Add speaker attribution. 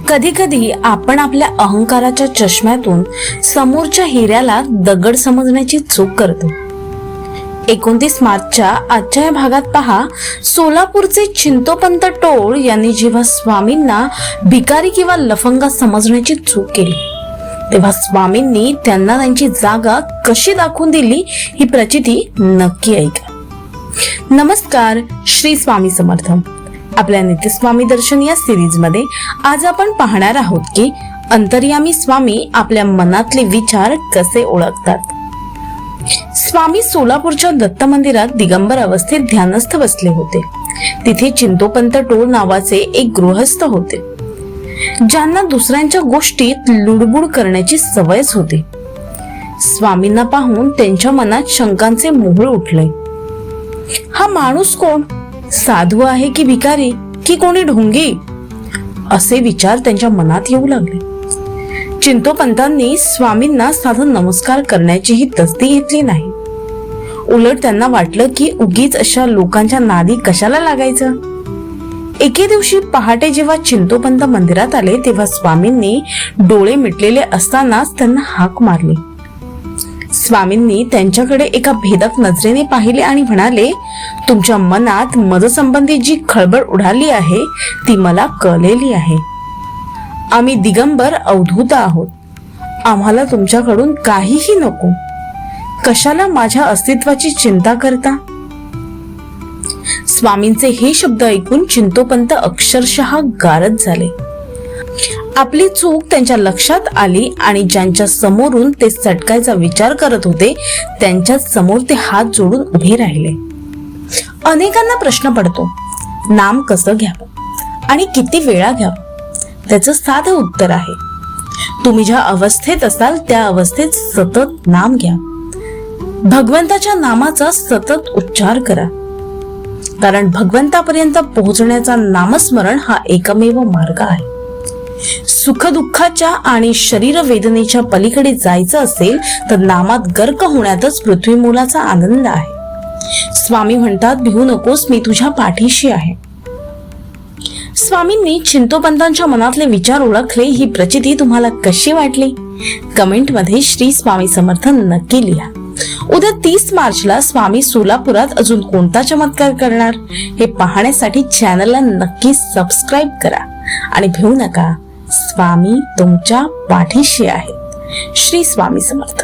Speaker 1: कधी कधी आपण आपल्या अहंकाराच्या चष्म्यातून समोरच्या हिऱ्याला दगड समजण्याची चूक करतो. 29 मार्चच्या आजच्या या भागात पहा, सोलापूरचे चिंतोपंत टोळ यांनी जेव्हा स्वामींना भिकारी किंवा लफंगा समजण्याची चूक केली, तेव्हा स्वामींनी त्यांना त्यांची जागा कशी दाखवून दिली ही प्रचिती नक्की ऐका. नमस्कार, श्री स्वामी समर्थ. आपल्या नित्यस्वामी दर्शन या सिरीज मध्ये आज आपण पाहणार आहोत की अंतर्यामी स्वामी आपल्या मनातले विचार कसे ओळखतात. स्वामी सोलापूरच्या दत्त मंदिरात दिगंबर अवस्थेत ध्यानस्थ बसले होते. तिथे चिंतोपंत टोळ नावाचे एक गृहस्थ होते, ज्यांना दुसऱ्यांच्या गोष्टीत लुडबुड करण्याची सवयच होती. स्वामींना पाहून त्यांच्या मनात शंकांचे मोहोळ उठले. हा माणूस कोण? साधू आहे की भिकारी की कोणी ढोंगी? असे विचार त्यांच्या मनात येऊ लागले. चिंतोपंतांनी स्वामींना साधं नमस्कार करण्याचीही तसदी घेतली नाही. उलट त्यांना वाटलं की उगीच अशा लोकांच्या नादी कशाला लागायचं. एके दिवशी पहाटे जेव्हा चिंतोपंत मंदिरात आले, तेव्हा स्वामींनी डोळे मिटलेले असतानाच त्यांना हाक मारली. स्वामींनी त्यांच्याकडे एका भेदक नजरेने पाहिले आणि म्हणाले, तुमच्या मनात मदसंबंधी जी खळबळ उडाली आहे ती मला कळलेली आहे. आम्ही दिगंबर अवधूत आहोत. आम्हाला तुमच्याकडून काहीही नको. कशाला माझ्या अस्तित्वाची चिंता करता? स्वामींचे हे शब्द ऐकून चिंतोपंत अक्षरशः गारद झाले. आपली चूक त्यांच्या लक्षात आली आणि ज्यांच्या समोरून ते सटकायचा विचार करत होते त्यांच्या समोर ते हात जोडून उभे राहिले. अनेकांना प्रश्न पडतो, नाम कसं घ्यावं आणि किती वेळा घ्यावं? त्याचं साधं उत्तर आहे, तुम्ही ज्या अवस्थेत असाल त्या अवस्थेत सतत नाम घ्या. भगवंताच्या नामाचा सतत उच्चार करा, कारण भगवंतापर्यंत पोहोचण्याचा नामस्मरण हा एकमेव मार्ग आहे. सुख दुःखाच्या आणि शरीर वेदनेच्या पलीकडे जायचं असेल तर नामात गर्क होण्यातच पृथ्वी मूलाचा आनंद आहे. स्वामी म्हणतात, भिवू नकोस, मी तुझ्या पाठीशी आहे. स्वामींनी चिंतोपंतांच्या मनातले विचार ओळखले. ही प्रचिती तुम्हाला कशी वाटली? कमेंट मध्ये श्री स्वामी समर्थ नक्की लिहा. उद्या 30 मार्चला स्वामी सोलापुरात अजून कोणता चमत्कार करणार हे पाहण्यासाठी चॅनलला नक्की सबस्क्राईब करा आणि भिवू नका. स्वामी तुमच्या पाठीशी आहेत. श्री स्वामी समर्थ.